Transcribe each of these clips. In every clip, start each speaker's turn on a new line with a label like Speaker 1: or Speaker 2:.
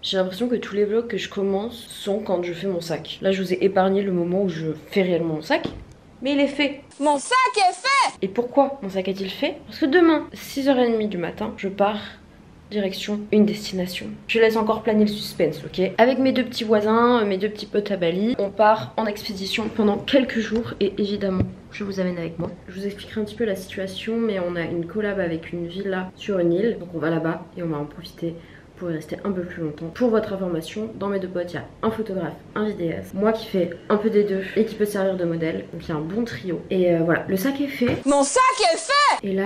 Speaker 1: J'ai l'impression que tous les vlogs que je commence sont quand je fais mon sac. Là je vous ai épargné le moment où je fais réellement mon sac. Mais il est fait.
Speaker 2: Mon sac est fait.
Speaker 1: Et pourquoi mon sac est-il fait? Parce que demain, 6h30 du matin, je pars direction une destination. Je laisse encore planer le suspense, ok? Avec mes 2 petits voisins, mes 2 petits potes à Bali, on part en expédition pendant quelques jours et évidemment, je vous amène avec moi. Je vous expliquerai un petit peu la situation, mais on a une collab avec une villa sur une île, donc on va là-bas et on va en profiter pour y rester un peu plus longtemps. Pour votre information, dans mes 2 potes, il y a un photographe, un vidéaste, moi qui fais un peu des deux et qui peut servir de modèle. Donc il y a un bon trio. Et voilà, le sac est fait.
Speaker 2: Mon sac est fait.
Speaker 1: Et là,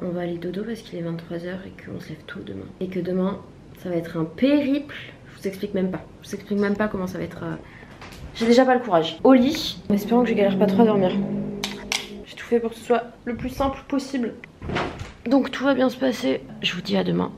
Speaker 1: on va aller dodo parce qu'il est 23h et qu'on se lève tôt demain. Et que demain, ça va être un périple. Je vous explique même pas. Je vous explique même pas comment ça va être. J'ai déjà pas le courage. Au lit, en espérant que je galère pas trop à dormir. J'ai tout fait pour que ce soit le plus simple possible. Donc tout va bien se passer. Je vous dis à demain.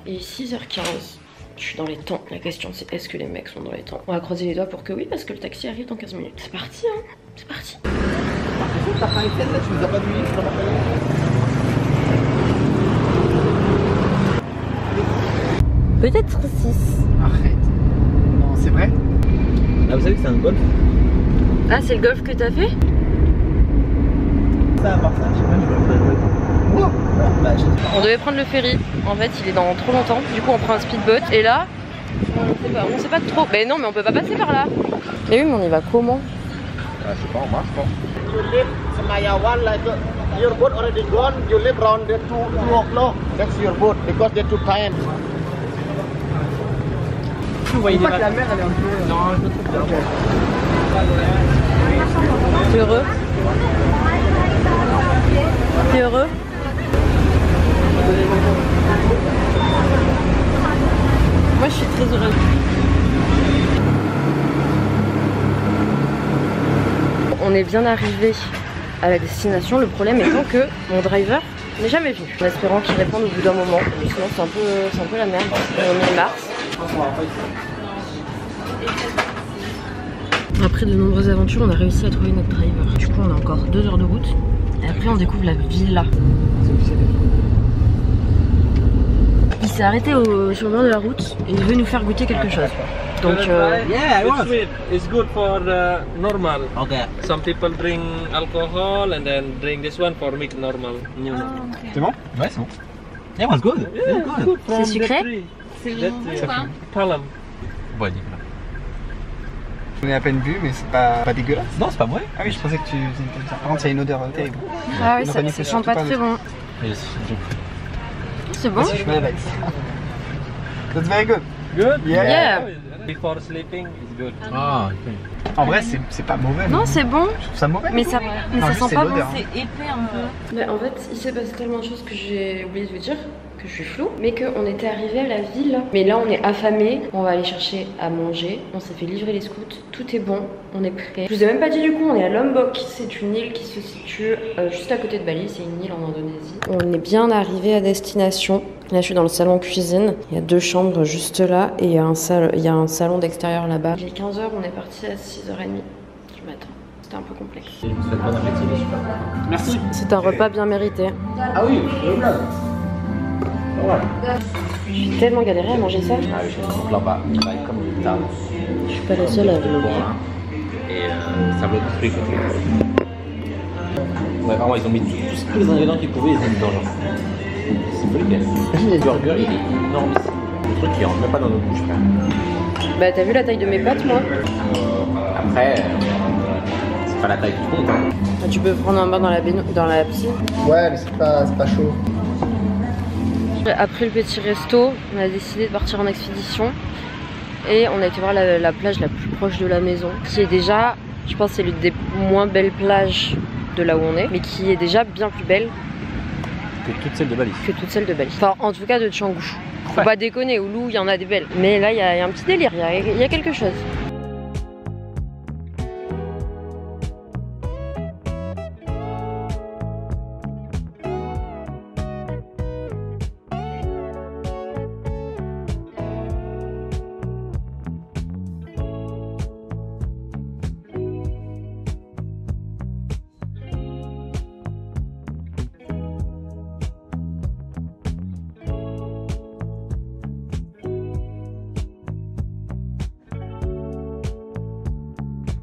Speaker 1: Il est 6h15, je suis dans les temps. La question c'est est-ce que les mecs sont dans les temps? On va croiser les doigts pour que oui, parce que le taxi arrive dans 15 minutes. C'est parti hein, c'est parti. Peut-être 6.
Speaker 3: Arrête. Non, c'est vrai?
Speaker 4: Ah, vous savez que c'est un golf?
Speaker 1: Ah, c'est le golf que t'as fait?
Speaker 4: Ça, à part ça, je sais pas, je peux le faire.
Speaker 1: On devait prendre le ferry, en fait il est dans trop longtemps, du coup on prend un speedboat et là, on sait pas trop, mais non mais on peut pas passer par là. Mais oui mais on y va comment?
Speaker 4: Ah, je sais pas, on marche quoi.
Speaker 5: You live Semayawan like your boat already gone. You live around the 2 o'clock. That's your boat because they're too tired.
Speaker 3: Vous voyez pas que la mer elle est un peu... Non, je me trouve pas.
Speaker 1: T'es heureux? T'es heureux? Moi je suis très heureuse. On est bien arrivé à la destination, le problème étant que mon driver n'est jamais venu. En espérant qu'il réponde au bout d'un moment, sinon c'est un peu la merde. On est mars. Après de nombreuses aventures, on a réussi à trouver notre driver. Du coup on a encore 2 heures de route. Et après on découvre la villa. Il s'est arrêté sur le bord de la route et il veut nous faire goûter quelque chose. Donc
Speaker 4: Yeah,
Speaker 6: It's sweet. It's good for normal.
Speaker 4: Okay.
Speaker 6: Some people drink alcohol and then drink this one for make normal.
Speaker 3: C'est bon?
Speaker 4: Ouais, c'est bon. Yeah, it was good.
Speaker 6: Yeah,
Speaker 4: It was
Speaker 6: good
Speaker 4: good.
Speaker 6: from
Speaker 1: C'est sucré?
Speaker 6: the tree.
Speaker 2: C'est
Speaker 6: That
Speaker 2: bon
Speaker 6: tree.
Speaker 2: quoi?
Speaker 6: Palam.
Speaker 4: Ouais, nickel.
Speaker 3: On est à peine vu, mais c'est pas dégueulasse.
Speaker 4: Non, c'est pas vrai.
Speaker 3: Ah oui, je pensais que tu... Par contre, il y a une odeur terrible.
Speaker 1: ah oui,
Speaker 3: Donc,
Speaker 1: ça
Speaker 3: on y
Speaker 1: sent
Speaker 3: fait surtout
Speaker 1: pas
Speaker 3: pas
Speaker 1: très
Speaker 3: de-
Speaker 1: bon.
Speaker 4: Yes.
Speaker 1: C'est bon?
Speaker 3: Je me réveille. That's very good.
Speaker 6: Good?
Speaker 3: Yeah.
Speaker 1: Yeah.
Speaker 6: Before sleeping, it's good.
Speaker 4: Ah, ok.
Speaker 3: En vrai, c'est pas mauvais.
Speaker 1: Non c'est bon,
Speaker 3: Je trouve ça mauvais.
Speaker 1: mais ça,
Speaker 3: Non,
Speaker 1: ça
Speaker 3: juste,
Speaker 1: sent
Speaker 3: c'est
Speaker 1: pas bon.
Speaker 3: l'odeur.
Speaker 2: C'est épais un peu.
Speaker 1: Mais en fait, il s'est passé tellement de choses que j'ai oublié de vous dire, que je suis floue, mais qu'on était arrivé à la ville. Mais là, on est affamé, on va aller chercher à manger. On s'est fait livrer les scouts, tout est bon, on est prêt. Je vous ai même pas dit du coup, on est à Lombok, c'est une île qui se situe juste à côté de Bali, c'est une île en Indonésie. On est bien arrivé à destination. Là, je suis dans le salon cuisine. Il y a 2 chambres juste là et il y a un salon d'extérieur là-bas. Il est 15h, on est parti à 6h30 du matin. C'était un peu complexe.
Speaker 4: Je vous souhaite bon appétit, les super.
Speaker 3: Merci.
Speaker 1: C'est un repas bien mérité.
Speaker 4: Ah oui, je blague.
Speaker 1: J'ai tellement galéré à manger ça.
Speaker 4: Ah oui, je suis là-bas. Comme une table.
Speaker 1: Je suis pas la seule à vlogger.
Speaker 4: Et ça veut tout truc. Ouais, vraiment, ils ont mis tous les ingrédients qu'ils pouvaient, ils ont mis dans genre. C'est nickel. Le burger, il est énorme ici. Le truc, il rentre même pas dans notre bouche, frère.
Speaker 1: Bah t'as vu la taille de mes pâtes moi?
Speaker 4: Après, c'est pas la taille qui compte. Hein.
Speaker 1: Ah, tu peux prendre un bain dans la piscine.
Speaker 3: Ouais, mais c'est pas chaud.
Speaker 1: Après le petit resto, on a décidé de partir en expédition. Et on a été voir la plage la plus proche de la maison. Qui est déjà, je pense c'est l'une des moins belles plages de là où on est. Mais qui est déjà bien plus belle.
Speaker 4: Que toutes celles de Bali.
Speaker 1: Que toutes celles de Bali. Enfin, en tout cas de Canggu. Faut pas déconner, Oulu, il y en a des belles. Mais là, il y a un petit délire, il y a quelque chose.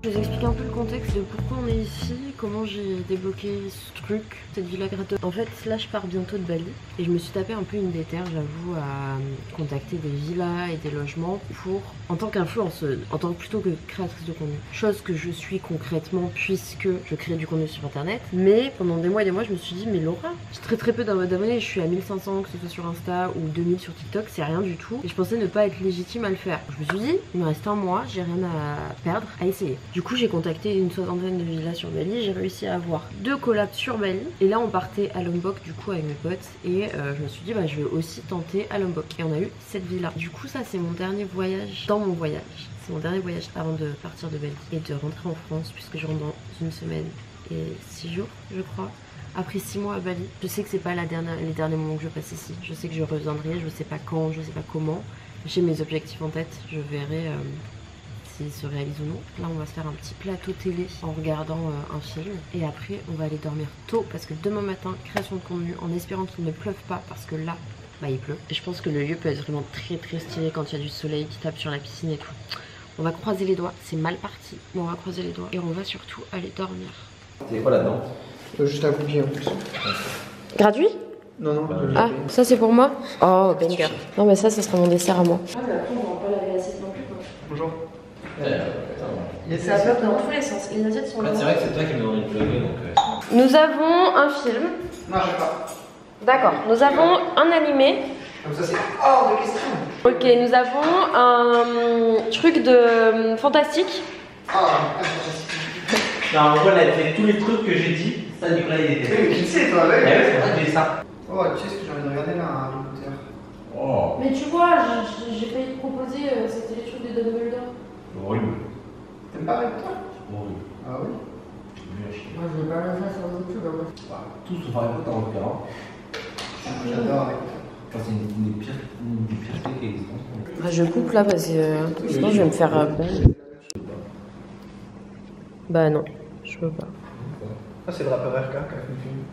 Speaker 1: Je vous explique un peu le contexte de pourquoi on est ici, comment j'ai débloqué ce truc, cette villa gratos. En fait, là je pars bientôt de Bali et je me suis tapé un peu une déterre, j'avoue, à contacter des villas et des logements pour, en tant qu'influenceuse, en tant plutôt que créatrice de contenu. Chose que je suis concrètement puisque je crée du contenu sur internet. Mais pendant des mois et des mois, je me suis dit, mais Laura, j'ai très peu d'abonnés, je suis à 1500 que ce soit sur Insta ou 2000 sur TikTok, c'est rien du tout. Et je pensais ne pas être légitime à le faire. Je me suis dit, il me reste un mois, j'ai rien à perdre, à essayer. Du coup, j'ai contacté une soixantaine de villas sur Bali, j'ai réussi à avoir 2 collabs sur Bali. Et là, on partait à Lombok du coup avec mes potes. Et je me suis dit, bah, je vais aussi tenter à Lombok. Et on a eu cette villa. Du coup, ça, c'est mon dernier voyage dans mon voyage. C'est mon dernier voyage avant de partir de Bali et de rentrer en France, puisque je rentre dans une semaine et 6 jours, je crois. Après 6 mois à Bali. Je sais que c'est pas les derniers moments que je passe ici. Je sais que je reviendrai, je sais pas quand, je sais pas comment. J'ai mes objectifs en tête, je verrai s'ils se réalisent ou non. Là, on va se faire un petit plateau télé en regardant un film. Et après, on va aller dormir tôt parce que demain matin, création de contenu en espérant qu'il ne pleuve pas parce que là, bah il pleut. Et je pense que le lieu peut être vraiment très stylé quand il y a du soleil qui tape sur la piscine et tout. On va croiser les doigts, c'est mal parti, mais on va croiser les doigts et on va surtout aller dormir.
Speaker 4: C'est quoi là-dedans?
Speaker 3: Juste un cookie en plus.
Speaker 1: Gratuit?
Speaker 3: Non.
Speaker 1: Ah, ça c'est pour moi? Oh, banger. Non, mais ça sera mon dessert à moi. Ah, mais après, on va pas laver l'assiette non plus, quoi.
Speaker 3: Bonjour.
Speaker 1: Ça peut dans tous les sens. Les assiettes sont là.
Speaker 4: C'est vrai que c'est toi qui me donne une vlogger donc.
Speaker 1: Nous avons un film.
Speaker 3: Non, je sais pas.
Speaker 1: D'accord. Nous avons un animé.
Speaker 3: Comme ça, c'est hors de question.
Speaker 1: Ok, nous avons un truc de fantastique.
Speaker 4: Non, en gros, elle a fait tous les trucs que j'ai dit. Ça, Nicolas, il était.
Speaker 3: Oui, mais qui sait, toi, avec?
Speaker 4: Ouais, c'est pour ça que j'ai dit ça.
Speaker 3: Oh, tu sais ce que j'ai envie de regarder là, Harry Potter.
Speaker 4: Oh.
Speaker 1: Mais tu vois, j'ai failli te proposer, c'était les trucs de Dumbledore.
Speaker 4: Horrible.
Speaker 3: T'aimes pas Harry Potter?
Speaker 4: Horrible.
Speaker 3: Ah oui?
Speaker 1: Moi, je vais pas le faire sur YouTube.
Speaker 4: Tout sauf Harry Potter en tout cas.
Speaker 3: J'adore Harry Potter.
Speaker 4: Enfin, c'est une des pires trucs qui existent.
Speaker 1: Je coupe là parce que sinon je vais me faire. Bah non, je peux pas.
Speaker 3: Ah, c'est le rappeur RK qui a fait le film.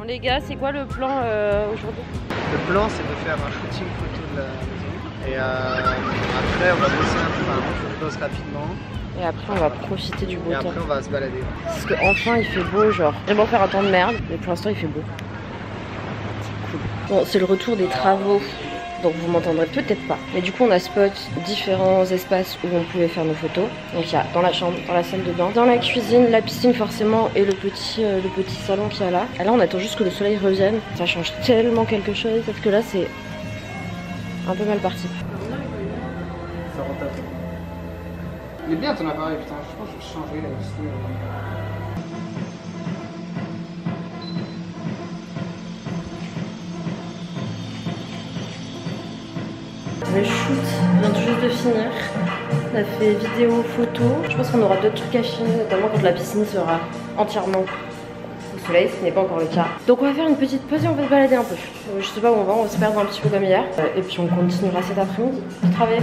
Speaker 1: Les gars, c'est quoi le plan aujourd'hui?
Speaker 3: Le plan, c'est de faire un shooting photo de la maison. Et après, on va bosser un peu. Enfin, on bosse rapidement.
Speaker 1: Et après, on va profiter du beau
Speaker 3: Et
Speaker 1: temps.
Speaker 3: après, on va se balader.
Speaker 1: Parce qu'enfin, il fait beau, genre. J'ai beau faire un temps de merde, mais pour l'instant, il fait beau. C'est cool. Bon, c'est le retour des travaux. Donc vous m'entendrez peut-être pas. Mais du coup on a spot différents espaces où on pouvait faire nos photos. Donc il y a dans la chambre, dans la salle de bain, dans la cuisine, la piscine forcément et le petit salon qu'il y a là. Et là on attend juste que le soleil revienne. Ça change tellement quelque chose parce que là c'est un peu mal parti.
Speaker 3: Ça rend top. Il est bien ton appareil, putain. Je pense que je vais changer là.
Speaker 1: Le shoot vient tout juste de finir. On a fait vidéo, photo. Je pense qu'on aura d'autres trucs à filmer, notamment quand la piscine sera entièrement au soleil, ce n'est pas encore le cas. Donc on va faire une petite pause et on va se balader un peu. Je sais pas où on va se perdre un petit peu comme hier. Et puis on continuera cet après-midi de travailler.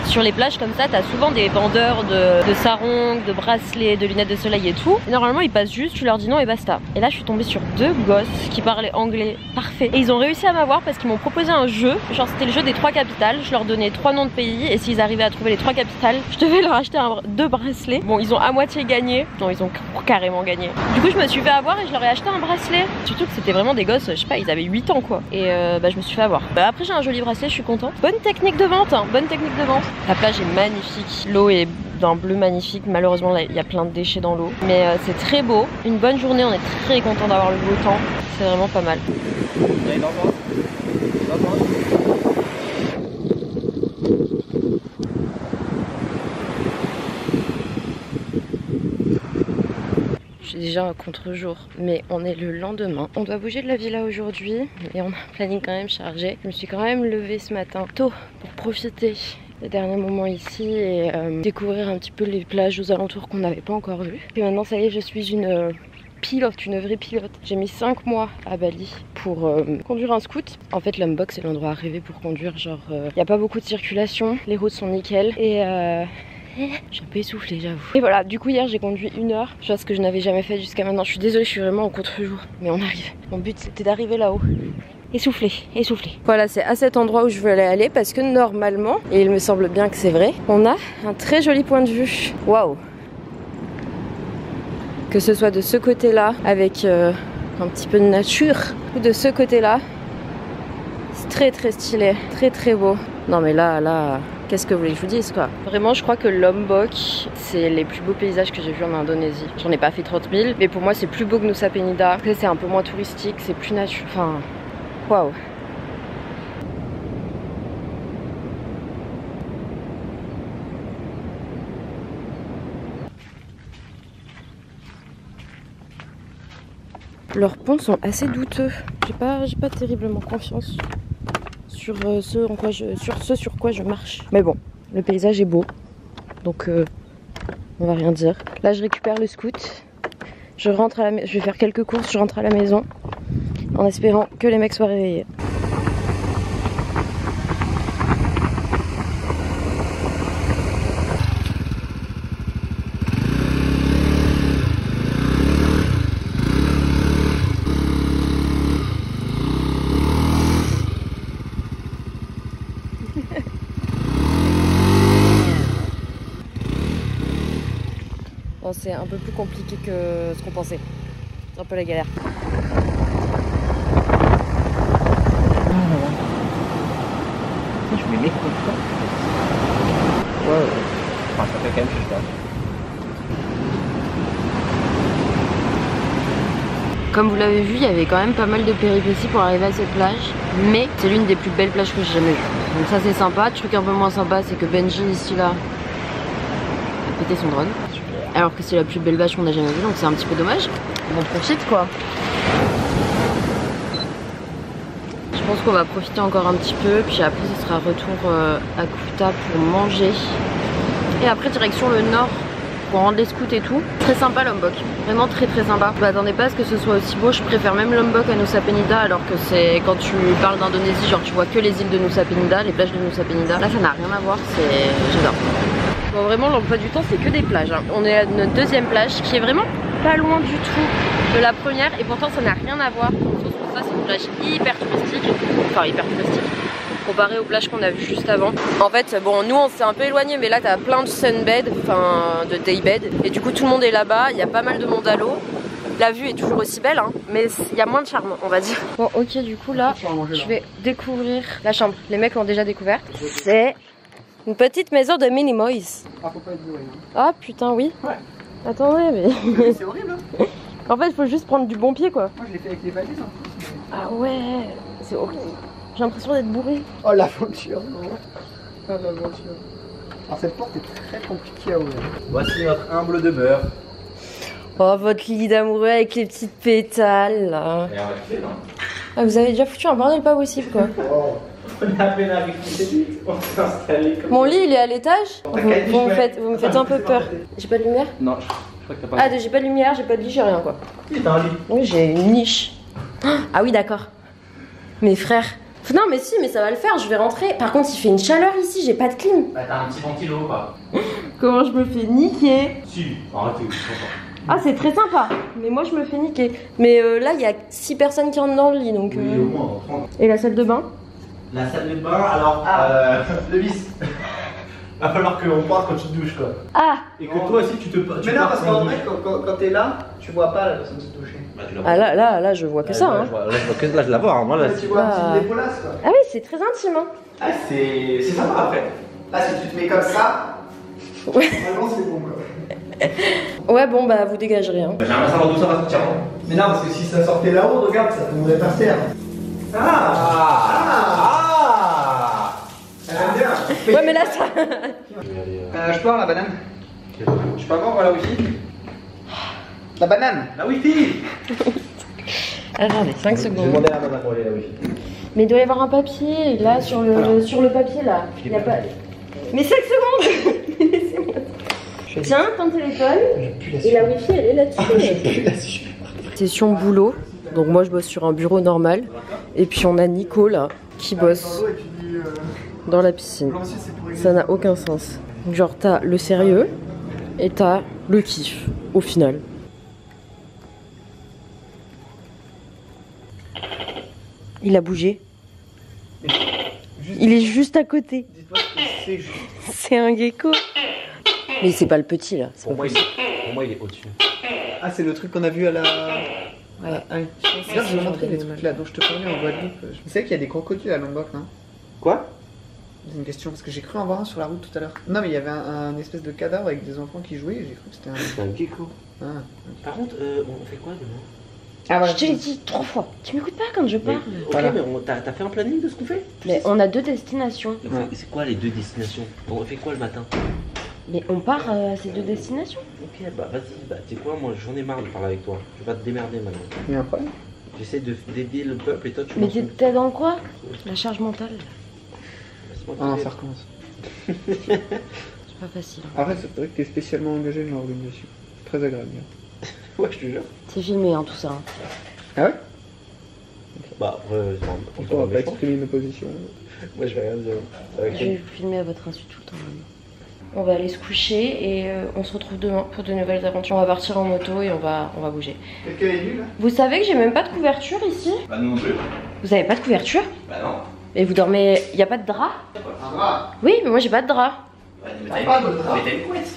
Speaker 1: Sur les plages comme ça, t'as souvent des vendeurs de sarongs, de bracelets, de lunettes de soleil et tout. Et normalement, ils passent juste, tu leur dis non et basta. Et là, je suis tombée sur deux gosses qui parlaient anglais parfait. Et ils ont réussi à m'avoir parce qu'ils m'ont proposé un jeu. Genre, c'était le jeu des 3 capitales. Je leur donnais 3 noms de pays. Et s'ils arrivaient à trouver les 3 capitales, je devais leur acheter 2 bracelets. Bon, ils ont à moitié gagné. Non, ils ont carrément gagné. Du coup, je me suis fait avoir et je leur ai acheté un bracelet. Surtout que c'était vraiment des gosses, je sais pas, ils avaient 8 ans quoi. Et je me suis fait avoir. Après, j'ai un joli bracelet, je suis contente. Bonne technique de vente, hein. Bonne technique de vente. La plage est magnifique, l'eau est d'un bleu magnifique, malheureusement là il y a plein de déchets dans l'eau, mais c'est très beau, une bonne journée, on est très content d'avoir le beau temps, c'est vraiment pas mal. Je suis déjà à contre-jour, mais on est le lendemain. On doit bouger de la villa aujourd'hui et on a un planning quand même chargé. Je me suis quand même levée ce matin tôt pour profiter les derniers moments ici et découvrir un petit peu les plages aux alentours qu'on n'avait pas encore vues. Et maintenant ça y est, je suis une pilote, une vraie pilote. J'ai mis 5 mois à Bali pour conduire un scoot. En fait, Lombok c'est l'endroit à rêver pour conduire. Genre, il n'y a pas beaucoup de circulation, les routes sont nickel et je suis un peu essoufflée, j'avoue. Et voilà, du coup hier j'ai conduit 1 heure, chose que je n'avais jamais fait jusqu'à maintenant. Je suis désolée, je suis vraiment en contre-jour, mais on arrive. Mon but c'était d'arriver là-haut. Essoufflé, essoufflé. Voilà, c'est à cet endroit où je veux aller parce que normalement, et il me semble bien que c'est vrai, on a un très joli point de vue. Waouh! Que ce soit de ce côté-là avec un petit peu de nature ou de ce côté-là, c'est très très stylé, très très beau. Non mais là, qu'est-ce que vous voulez que je vous dise quoi? Vraiment, je crois que Lombok, c'est les plus beaux paysages que j'ai vus en Indonésie. J'en ai pas fait 30 000, mais pour moi c'est plus beau que Nusa Penida. Après c'est un peu moins touristique, c'est plus naturel. Enfin, waouh! Leurs ponts sont assez douteux. J'ai pas terriblement confiance sur ce sur quoi je marche. Mais bon, le paysage est beau, donc on va rien dire. Là, je récupère le scoot. Je rentre à je vais faire quelques courses. Je rentre à la maison en espérant que les mecs soient réveillés. C'est un peu plus compliqué que ce qu'on pensait. C'est un peu la galère.
Speaker 4: Je mets mes coups. Ouais. Enfin, ça fait quand même juste.
Speaker 1: Comme vous l'avez vu, il y avait quand même pas mal de péripéties pour arriver à cette plage. Mais c'est l'une des plus belles plages que j'ai jamais vues. Donc ça c'est sympa. Truc un peu moins sympa, c'est que Benji ici là a pété son drone. Alors que c'est la plus belle vache qu'on a jamais vue, donc c'est un petit peu dommage. On en profite quoi. Je pense qu'on va profiter encore un petit peu, puis après ce sera retour à Kuta pour manger. Et après direction le nord pour rendre les scouts et tout. Très sympa Lombok, vraiment très très sympa. Je m'attendais pas à ce que ce soit aussi beau, je préfère même Lombok à Nusa Penida, alors que c'est quand tu parles d'Indonésie, genre tu vois que les îles de Nusa Penida, les plages de Nusa Penida. Là ça n'a rien à voir, j'adore. Bon, vraiment l'emploi du temps c'est que des plages hein. On est à notre deuxième plage qui est vraiment pas loin du tout de la première et pourtant ça n'a rien à voir. Ça c'est une plage hyper touristique, enfin hyper touristique comparé aux plages qu'on a vues juste avant. En fait bon nous on s'est un peu éloigné mais là t'as plein de sunbed, enfin de daybed et du coup tout le monde est là-bas, il y a pas mal de monde à l'eau. La vue est toujours aussi belle hein, mais il y a moins de charme on va dire. Bon ok du coup là je vais découvrir la chambre, les mecs l'ont déjà découverte. C'est une petite maison de Minimoys.
Speaker 3: Ah, faut pas être bourré.
Speaker 1: Ah putain oui.
Speaker 3: Ouais.
Speaker 1: Attendez mais...
Speaker 3: C'est horrible hein.
Speaker 1: En fait il faut juste prendre du bon pied quoi.
Speaker 3: Moi je l'ai fait avec les valises en plus.
Speaker 1: Ah ouais, c'est horrible. J'ai l'impression d'être bourré.
Speaker 3: Oh l'aventure non. Ah, la voiture. Alors cette porte est très compliquée à ouvrir.
Speaker 4: Voici notre humble demeure.
Speaker 1: Oh, votre lit d'amoureux avec les petites pétales là.
Speaker 4: Et on va kiffer, non?
Speaker 1: Ah, vous avez déjà foutu un bordel pas possible quoi.
Speaker 4: On a à peine arrivé, c'est vite. On s'est installé comme
Speaker 1: Mon lit il est à l'étage. Vous me faites un peu peur. J'ai pas de lumière?
Speaker 4: Non, je crois que t'as pas.
Speaker 1: Ah, j'ai pas de lumière, j'ai pas de lit, j'ai rien quoi.
Speaker 4: T'as un lit.
Speaker 1: Oui, j'ai une niche. Ah oui, d'accord. Mes frères. Non, mais si, mais ça va le faire, je vais rentrer. Par contre, il fait une chaleur ici, j'ai pas de clim.
Speaker 4: Bah, t'as un petit ventilo ou pas?
Speaker 1: Comment je me fais niquer?
Speaker 4: Si, arrêtez, je comprends.
Speaker 1: Ah, c'est très sympa, mais moi je me fais niquer. Mais là, il y a 6 personnes qui rentrent dans le lit donc.
Speaker 4: Oui, au moins, 30.
Speaker 1: Et la salle de bain?
Speaker 4: La salle de bain, alors, le vis. Va falloir qu'on parte quand tu te douches, quoi.
Speaker 1: Ah!
Speaker 4: Et que toi aussi, tu te.
Speaker 3: Mais non, parce qu'en vrai, quand t'es là, tu vois pas la personne se toucher.
Speaker 4: Bah, tu la
Speaker 1: Ah là, je vois que ça. Hein.
Speaker 4: Là, je la vois, hein. Moi, là,
Speaker 3: Tu vois un petit dépoulasse quoi.
Speaker 1: Ah oui, c'est très intime. Hein.
Speaker 4: Ah, c'est sympa après.
Speaker 3: Là, si tu te mets comme ça,
Speaker 1: Ouais.
Speaker 3: vraiment c'est bon quoi.
Speaker 1: Ouais, bon, bah vous dégagerez. Hein.
Speaker 4: J'ai l'impression d'avoir d'où ça va sortir.
Speaker 3: Mais non, parce que si ça sortait là-haut, regarde, ça tomberait par terre. Elle aime bien.
Speaker 1: Ouais, mais là, ça.
Speaker 3: Je peux avoir la banane? Je peux avoir la wifi? La banane?
Speaker 4: La wifi.
Speaker 1: Attendez, 5
Speaker 4: J'ai
Speaker 1: secondes.
Speaker 4: demandé à la maman pour aller la wifi.
Speaker 1: Mais il doit y avoir un papier, là, sur le papier, là. Il y a pas. Mais 5 secondes. Laissez-moi. Tiens, ton téléphone. Et la wifi, elle est là-dessus. Session boulot. Donc moi, je bosse sur un bureau normal. Et puis on a Nico, là, qui bosse dans la piscine. Ça n'a aucun sens. Genre, t'as le sérieux et t'as le kiff, au final. Il a bougé. Il est juste à côté.
Speaker 3: Dis-toi que c'est juste.
Speaker 1: C'est un gecko. Mais c'est pas le petit, là.
Speaker 4: Pour moi, il est au-dessus.
Speaker 3: Ah, c'est le truc qu'on a vu à la.
Speaker 1: Ouais.
Speaker 3: Ah oui. Regarde, je vais montrer les trucs là dont je te parlais en Guadeloupe. Je sais qu'il y a des crocodiles à Lombok, non?
Speaker 4: Quoi?
Speaker 3: C'est une question, parce que j'ai cru en voir un sur la route tout à l'heure. Non, mais il y avait un espèce de cadavre avec des enfants qui jouaient et j'ai cru que c'était un.
Speaker 4: C'est un gecko.
Speaker 3: Ah,
Speaker 4: Par contre, on fait quoi demain?
Speaker 3: ah voilà.
Speaker 1: Je te l'ai dit 3 fois. Tu m'écoutes pas quand je parle.
Speaker 4: Ok,
Speaker 3: Voilà.
Speaker 4: mais t'as fait un planning de ce qu'on fait?
Speaker 1: Mais on a 2 destinations.
Speaker 4: C'est quoi les 2 destinations? On fait quoi le matin?
Speaker 1: Mais on part à ces 2 destinations.
Speaker 4: Ok, bah vas-y, bah tu sais quoi, moi j'en ai marre de parler avec toi. Je vais pas te démerder maintenant.
Speaker 3: Il y a un problème?
Speaker 4: J'essaie d'aider le peuple et toi tu
Speaker 1: Mais
Speaker 4: m'en fous.
Speaker 1: t'es dans quoi? La charge mentale.
Speaker 4: Laisse-moi
Speaker 3: Ah non,
Speaker 4: t'aider.
Speaker 3: ça recommence.
Speaker 1: C'est pas facile.
Speaker 3: Après, c'est vrai que t'es spécialement engagé dans l'organisation. Très agréable.
Speaker 4: Ouais, je te jure.
Speaker 1: C'est filmé, hein, tout ça. Hein.
Speaker 3: Ah ouais?
Speaker 4: Bah,
Speaker 3: On pourra pas exprimer nos positions.
Speaker 4: Moi je vais rien dire.
Speaker 1: Je vais filmer à votre insu tout le temps. Maintenant. On va aller se coucher et on se retrouve demain pour de nouvelles aventures. On va partir en moto et on va bouger.
Speaker 3: Quelqu'un est nul là?
Speaker 1: Vous savez que j'ai même pas de couverture ici?
Speaker 4: Bah nous non plus.
Speaker 1: Vous avez pas de couverture?
Speaker 4: Bah non.
Speaker 1: Et vous dormez... Y a pas de drap?
Speaker 3: Un drap?
Speaker 1: Oui, mais moi j'ai pas de drap.
Speaker 4: Ouais, mais
Speaker 3: T'as pas de drap?
Speaker 4: mais t'as une couette.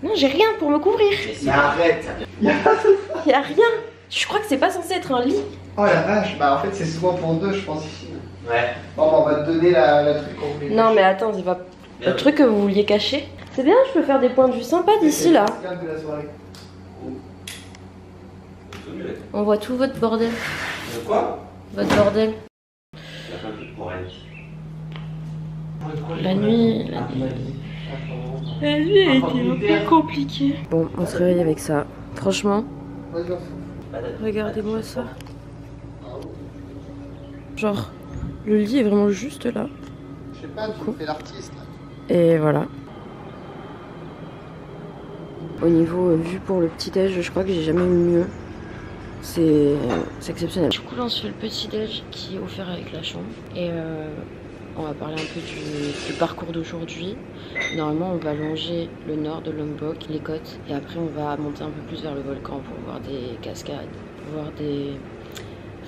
Speaker 1: Non, j'ai rien pour me couvrir.
Speaker 4: Mais si.
Speaker 3: Mais arrête!
Speaker 1: Y a rien. Je crois que c'est pas censé être un lit.
Speaker 3: Oh la vache! Bah en fait, c'est souvent pour deux, je pense ici.
Speaker 4: Ouais.
Speaker 3: Bon, bah, on va te donner la truc qu'on voulait.
Speaker 1: Non, mais attends, c'est pas le truc que vous vouliez cacher. C'est bien, je peux faire des points de vue sympas d'ici là.
Speaker 3: De la soirée.
Speaker 1: On voit tout votre bordel.
Speaker 4: Quoi?
Speaker 1: Votre bordel.
Speaker 4: Il y a plein de trucs pour elle.
Speaker 1: La nuit a été un peu compliquée. Bon, on se réveille avec ça. Franchement, regardez-moi ça. Genre, le lit est vraiment juste là.
Speaker 3: Je sais pas, tu fais l'artiste.
Speaker 1: Et voilà. Au niveau vue pour le petit-déj, je crois que j'ai jamais eu mieux. C'est exceptionnel. Du coup, là, on se fait le petit-déj qui est offert avec la chambre. Et on va parler un peu du parcours d'aujourd'hui. Normalement, on va longer le nord de Lombok, les côtes. Et après, on va monter un peu plus vers le volcan pour voir des cascades, pour voir des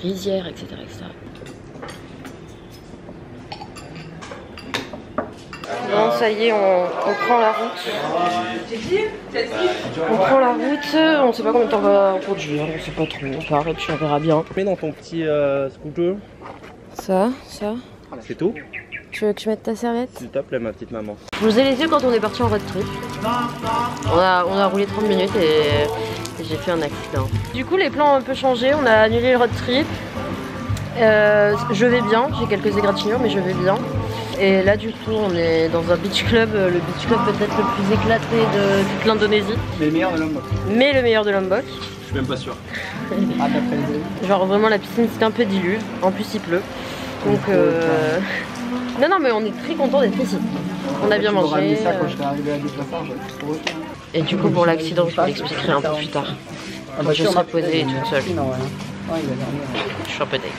Speaker 1: rizières, etc. etc. Bon, ça y est, on prend la route. On prend la route, on sait pas combien de temps on va conduire, on sait pas trop, on part et puis on verra bien.
Speaker 6: Mets dans ton petit scooter.
Speaker 1: Ça.
Speaker 6: C'est tout?
Speaker 1: Tu veux que je mette ta serviette?
Speaker 6: S'il te plaît, ma petite maman.
Speaker 1: Je vous ai laissé quand on est parti en road trip. On a roulé 30 minutes et j'ai fait un accident. Du coup, les plans ont un peu changé, on a annulé le road trip. Je vais bien, j'ai quelques égratignures mais je vais bien. Et là du coup on est dans un beach club, le beach club peut-être le plus éclaté de toute l'Indonésie.
Speaker 3: Mais le meilleur de Lombok.
Speaker 1: Mais le meilleur de Lombok.
Speaker 6: Je suis même pas sûr.
Speaker 3: Ah, d'après les avis.
Speaker 1: Genre vraiment la piscine c'est un peu diluve, en plus il pleut. Donc non mais on est très content d'être ici. On a bien
Speaker 3: Tu m'auras
Speaker 1: mangé.
Speaker 3: amené ça quand je serais arrivé à Déplaçage, j'aurais trop reçu.
Speaker 1: Et du coup pour l'accident je vous l'expliquerai un peu plus tard. Moi je serai posée toute seule.
Speaker 3: Non, ouais. Ouais, il a dormi.
Speaker 1: Je suis un peu deg.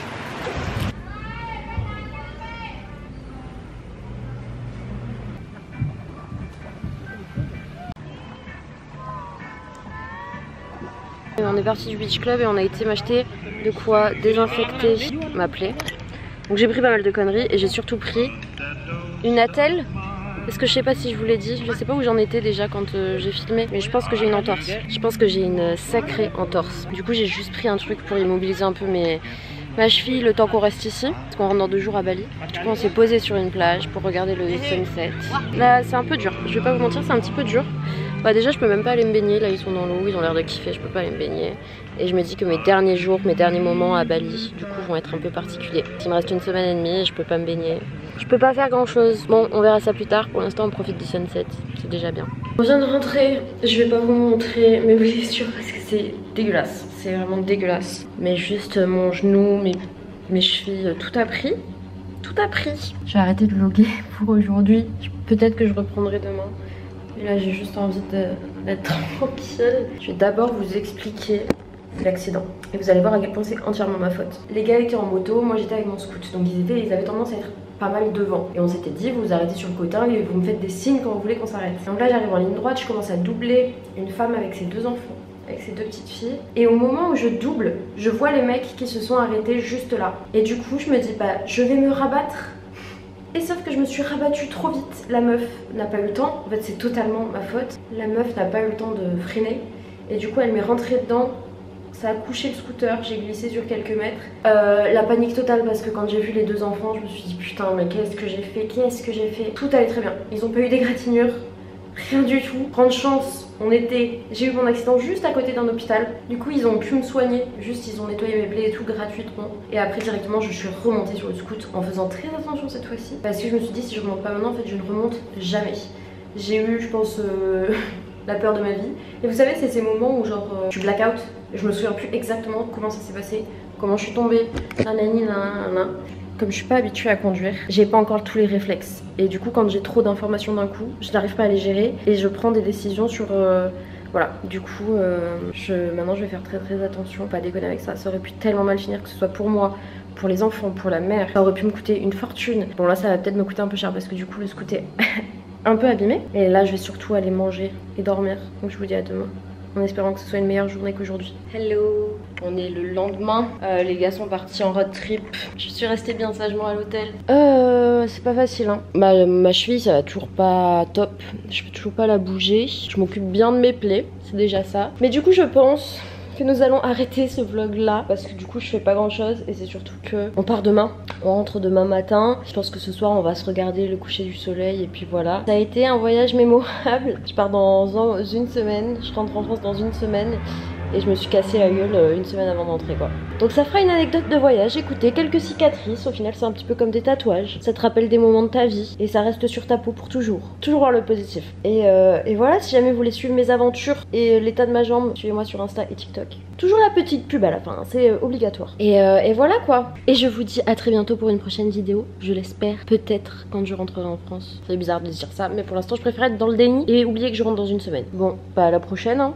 Speaker 1: On est parti du beach club et on a été m'acheter de quoi désinfecter ma plaie. Donc j'ai pris pas mal de conneries et j'ai surtout pris une attelle. Parce que je sais pas si je vous l'ai dit, je sais pas où j'en étais déjà quand j'ai filmé, mais je pense que j'ai une entorse. Je pense que j'ai une sacrée entorse. Du coup j'ai juste pris un truc pour immobiliser un peu ma cheville le temps qu'on reste ici. Parce qu'on rentre dans 2 jours à Bali. Du coup on s'est posé sur une plage pour regarder le sunset. Là c'est un peu dur, je vais pas vous mentir, c'est un petit peu dur. Bah déjà je peux même pas aller me baigner, là ils sont dans l'eau, ils ont l'air de kiffer, je peux pas aller me baigner. Et je me dis que mes derniers jours, mes derniers moments à Bali, du coup vont être un peu particuliers. Il me reste 1 semaine et demie et je peux pas me baigner. Je peux pas faire grand chose. Bon on verra ça plus tard, pour l'instant on profite du sunset, c'est déjà bien. On vient de rentrer, je vais pas vous montrer mes blessures parce que c'est dégueulasse. C'est vraiment dégueulasse. Mais juste mon genou, mes chevilles, tout a pris. Tout a pris. Je vais arrêter de vlogger pour aujourd'hui. Peut-être que je reprendrai demain. Et là j'ai juste envie d'être tranquille. Je vais d'abord vous expliquer l'accident. Et vous allez voir à quel point c'est entièrement ma faute. Les gars étaient en moto, moi j'étais avec mon scoot. Donc ils avaient tendance à être pas mal devant. Et on s'était dit, vous vous arrêtez sur le côté et vous me faites des signes quand vous voulez qu'on s'arrête. Donc là j'arrive en ligne droite, je commence à doubler une femme avec ses 2 enfants, avec ses 2 petites filles. Et au moment où je double, je vois les mecs qui se sont arrêtés juste là. Et du coup je me dis, bah je vais me rabattre. Et sauf que je me suis rabattue trop vite. La meuf n'a pas eu le temps. En fait, c'est totalement ma faute. La meuf n'a pas eu le temps de freiner. Et du coup, elle m'est rentrée dedans. Ça a couché le scooter. J'ai glissé sur quelques mètres. La panique totale parce que quand j'ai vu les 2 enfants, je me suis dit putain, mais qu'est-ce que j'ai fait? Qu'est-ce que j'ai fait? Tout allait très bien. Ils ont pas eu d'égratignure. Rien du tout. Grande chance. J'ai eu mon accident juste à côté d'un hôpital. Du coup ils ont pu me soigner. Juste ils ont nettoyé mes plaies et tout gratuitement. Et après directement je suis remontée sur le scoot en faisant très attention cette fois-ci. Parce que je me suis dit si je remonte pas maintenant en fait je ne remonte jamais. J'ai eu je pense la peur de ma vie. Et vous savez c'est ces moments où genre tu black out. Je me souviens plus exactement comment ça s'est passé. Comment je suis tombée. Nanani nanana. Comme je suis pas habituée à conduire, j'ai pas encore tous les réflexes. Et du coup quand j'ai trop d'informations d'un coup, je n'arrive pas à les gérer et je prends des décisions sur... voilà, du coup maintenant je vais faire très attention, pas déconner avec ça. Ça aurait pu tellement mal finir que ce soit pour moi, pour les enfants, pour la mère. Ça aurait pu me coûter une fortune. Bon là ça va peut-être me coûter un peu cher parce que du coup le scooter est un peu abîmé. Et là je vais surtout aller manger et dormir. Donc je vous dis à demain. En espérant que ce soit une meilleure journée qu'aujourd'hui. Hello. On est le lendemain. Les gars sont partis en road trip. Je suis restée bien sagement à l'hôtel. C'est pas facile hein. Ma cheville ça va toujours pas top. Je peux toujours pas la bouger. Je m'occupe bien de mes plaies. C'est déjà ça. Mais du coup je pense que nous allons arrêter ce vlog là parce que du coup je fais pas grand chose et c'est surtout que on part demain, on rentre demain matin. Je pense que ce soir on va se regarder le coucher du soleil et puis voilà. Ça a été un voyage mémorable. Je pars dans 1 semaine, je rentre en France dans 1 semaine et je me suis cassé la gueule 1 semaine avant d'entrer quoi. Donc ça fera une anecdote de voyage. Écoutez, quelques cicatrices, au final c'est un petit peu comme des tatouages. Ça te rappelle des moments de ta vie et ça reste sur ta peau pour toujours. Toujours voir le positif. Et voilà, si jamais vous voulez suivre mes aventures et l'état de ma jambe, suivez-moi sur Insta et TikTok. Toujours la petite pub à la fin, c'est obligatoire. Et voilà quoi. Et je vous dis à très bientôt pour une prochaine vidéo. Je l'espère, peut-être quand je rentrerai en France. C'est bizarre de dire ça, mais pour l'instant je préfère être dans le déni et oublier que je rentre dans 1 semaine. Bon, bah à la prochaine hein.